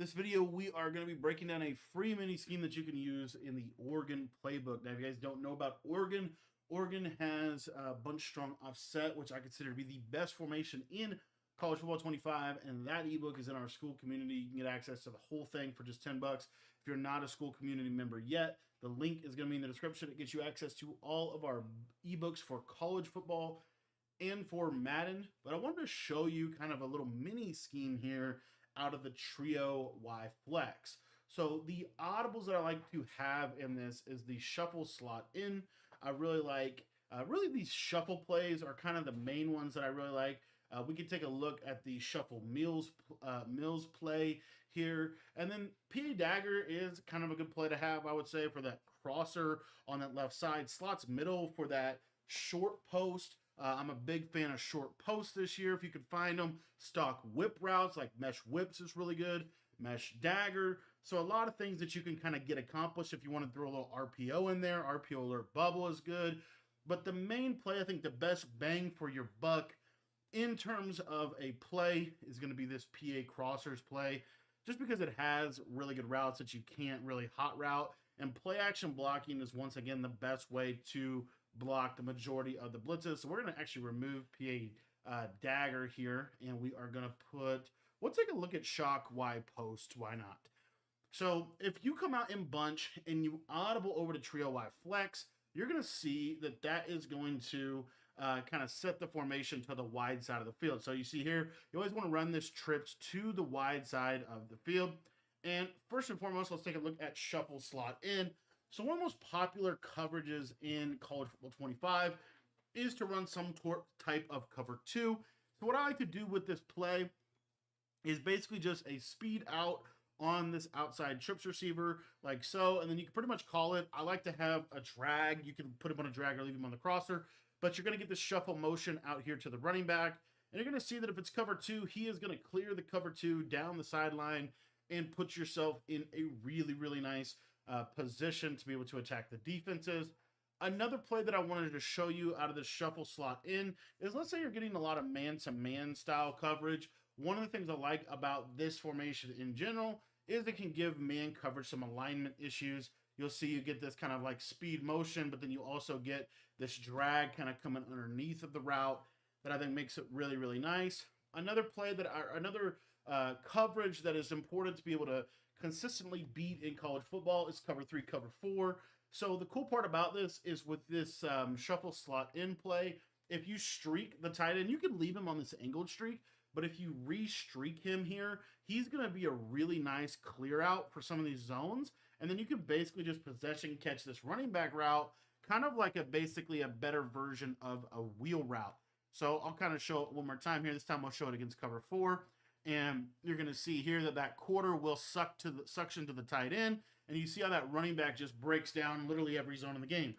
This video, we are going to be breaking down a free mini scheme that you can use in the Oregon playbook. Now, if you guys don't know about Oregon, Oregon has a bunch strong offset, which I consider to be the best formation in College Football 25, and that ebook is in our school community. You can get access to the whole thing for just $10. If you're not a school community member yet, the link is going to be in the description. It gets you access to all of our ebooks for college football and for Madden. But I wanted to show you kind of a little mini scheme here out of the Trio Y Flex. So the audibles that I like to have in this is the shuffle slot in. I really like, really these shuffle plays are kind of the main ones that I really like. We can take a look at the shuffle Mills play here. And then PA Dagger is kind of a good play to have, I would say, for that crosser on that left side. Slots middle for that short post. I'm a big fan of short posts this year. If you could find them, stock whip routes like mesh whips is really good. Mesh dagger. So a lot of things that you can kind of get accomplished if you want to throw a little RPO in there. RPO alert bubble is good. But the main play, I think the best bang for your buck in terms of a play is going to be this PA Crossers play, just because it has really good routes that you can't really hot route. And play action blocking is once again the best way to block the majority of the blitzes. So we're going to actually remove PA Dagger here, and we are going to put, we'll take a look at Shock Y Post. Why not? So if you come out in bunch and you audible over to Trio Y Flex, you're going to see that that is going to kind of set the formation to the wide side of the field. So you see here, you always want to run this trips to the wide side of the field. And first and foremost, let's take a look at shuffle slot in. So one of the most popular coverages in College Football 25 is to run some type of cover 2. So what I like to do with this play is basically just a speed out on this outside trips receiver like so, and then you can pretty much call it. I like to have a drag. You can put him on a drag or leave him on the crosser, but you're going to get this shuffle motion out here to the running back, and you're going to see that if it's cover 2, he is going to clear the cover 2 down the sideline and put yourself in a really, really nice position to be able to attack the defenses. Another play that I wanted to show you out of the shuffle slot in is, let's say you're getting a lot of man-to-man style coverage. One of the things I like about this formation in general is it can give man coverage some alignment issues. You'll see you get this kind of like speed motion, but then you also get this drag kind of coming underneath of the route that I think makes it really, really nice. Another play that another coverage that is important to be able to consistently beat in college football is cover 3, cover 4. So the cool part about this is with this shuffle slot in play, if you streak the tight end, you can leave him on this angled streak, but if you re-streak him here, he's going to be a really nice clear out for some of these zones. And then you can basically just possession catch this running back route, kind of like basically a better version of a wheel route. So I'll kind of show it one more time here. This time I'll show it against cover 4. And you're going to see here that that quarter will suction to the tight end. And you see how that running back just breaks down literally every zone in the game.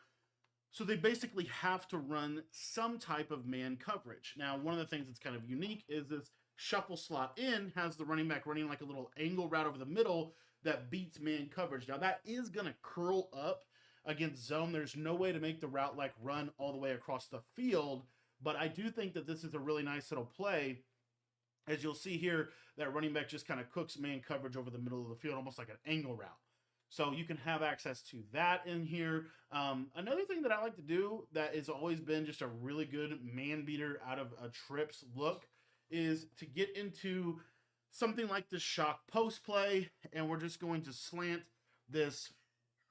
So they basically have to run some type of man coverage. Now, one of the things that's kind of unique is this shuffle slot in has the running back running like a little angle route over the middle that beats man coverage. Now, that is going to curl up against zone. There's no way to make the route like run all the way across the field. But I do think that this is a really nice little play. As you'll see here, that running back just kind of cooks man coverage over the middle of the field, almost like an angle route. So you can have access to that in here. Another thing that I like to do that has always been just a really good man beater out of a trips look is to get into something like this shock post play, and we're just going to slant this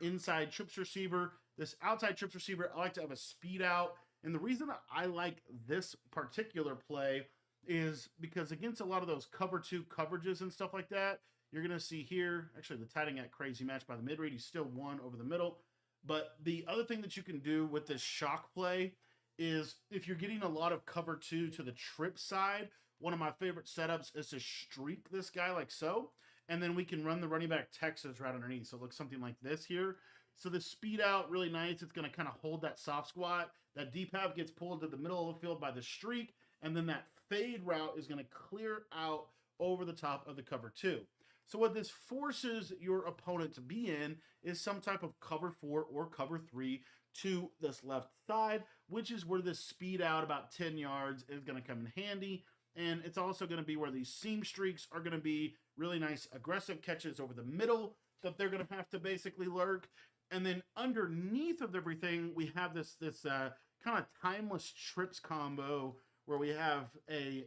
inside trips receiver, this outside trips receiver. I like to have a speed out. And the reason that I like this particular play is because against a lot of those cover 2 coverages and stuff like that, you're going to see here, actually the tight end got crazy match by the mid-read. He still won over the middle. But the other thing that you can do with this shock play is if you're getting a lot of cover 2 to the trip side, one of my favorite setups is to streak this guy like so. And then we can run the running back Texas right underneath. So it looks something like this here. So the speed out, really nice. It's going to kind of hold that soft squat. That deep half gets pulled to the middle of the field by the streak. And then that fade route is going to clear out over the top of the cover 2. So what this forces your opponent to be in is some type of cover 4 or cover 3 to this left side, which is where this speed out about 10 yards is going to come in handy. And it's also going to be where these seam streaks are going to be really nice aggressive catches over the middle that they're going to have to basically lurk. And then underneath of everything, we have this kind of timeless trips combo where we have a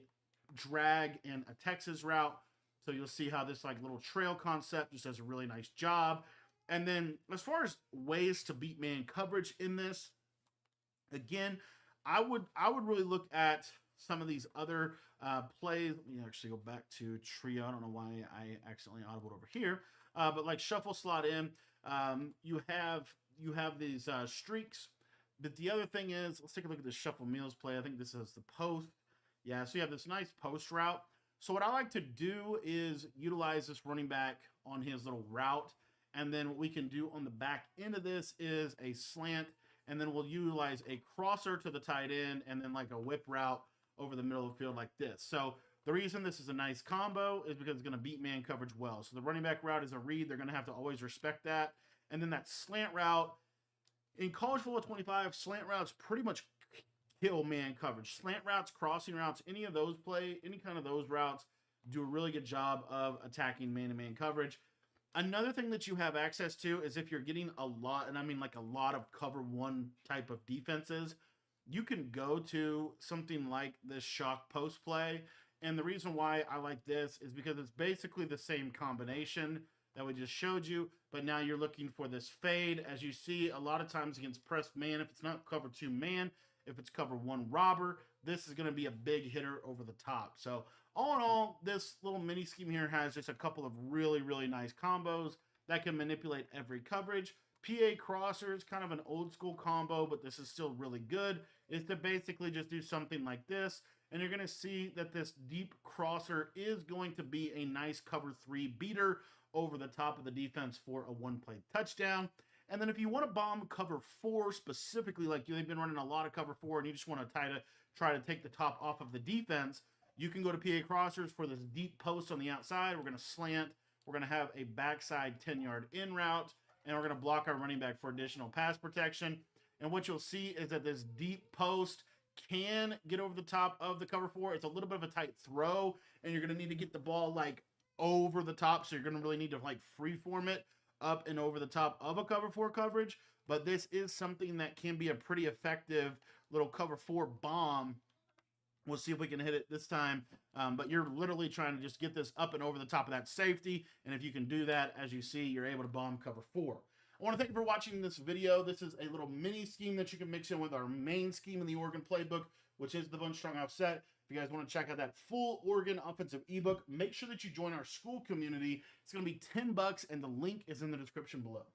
drag and a Texas route. So you'll see how this like little trail concept just does a really nice job. And then as far as ways to beat man coverage in this, again, I would really look at some of these other plays. Let me actually go back to trio. I don't know why I accidentally audibled over here, but like shuffle slot in. You have these streaks. But the other thing is, let's take a look at this shuffle meals play. I think this is the post. Yeah, so you have this nice post route. So what I like to do is utilize this running back on his little route. And then what we can do on the back end of this is a slant. And then we'll utilize a crosser to the tight end and then like a whip route over the middle of the field like this. So the reason this is a nice combo is because it's going to beat man coverage well. So the running back route is a read. They're going to have to always respect that. And then that slant route, in college football 25, slant routes pretty much kill man coverage. Slant routes, crossing routes, any kind of those routes do a really good job of attacking man-to-man coverage. Another thing that you have access to is if you're getting a lot, and I mean like a lot of cover one type of defenses, you can go to something like this shock post play. And the reason why I like this is because it's basically the same combination that we just showed you, but now you're looking for this fade. As you see, a lot of times against pressed man, if it's not cover two man, if it's cover one robber, this is going to be a big hitter over the top. So all in all, this little mini scheme here has just a couple of really, really nice combos that can manipulate every coverage. PA crossers, kind of an old school combo, but this is still really good, is to basically just do something like this. And you're going to see that this deep crosser is going to be a nice cover three beater over the top of the defense for a one-play touchdown. And then if you want to bomb cover four specifically, like they've been running a lot of cover four and you just want to try to take the top off of the defense, you can go to PA crossers for this deep post on the outside. We're going to slant. We're going to have a backside 10-yard in route, and we're going to block our running back for additional pass protection. And what you'll see is that this deep post can get over the top of the cover four. It's a little bit of a tight throw, and you're going to need to get the ball like over the top, so you're going to really need to like freeform it up and over the top of a cover four coverage. But this is something that can be a pretty effective little cover four bomb. We'll see if we can hit it this time. But you're literally trying to just get this up and over the top of that safety. And if you can do that, as you see, you're able to bomb cover four. I want to thank you for watching this video. This is a little mini scheme that you can mix in with our main scheme in the Oregon playbook, which is the Bunch Strong Offset. If you guys want to check out that full Oregon offensive ebook, make sure that you join our school community. It's going to be $10, and the link is in the description below.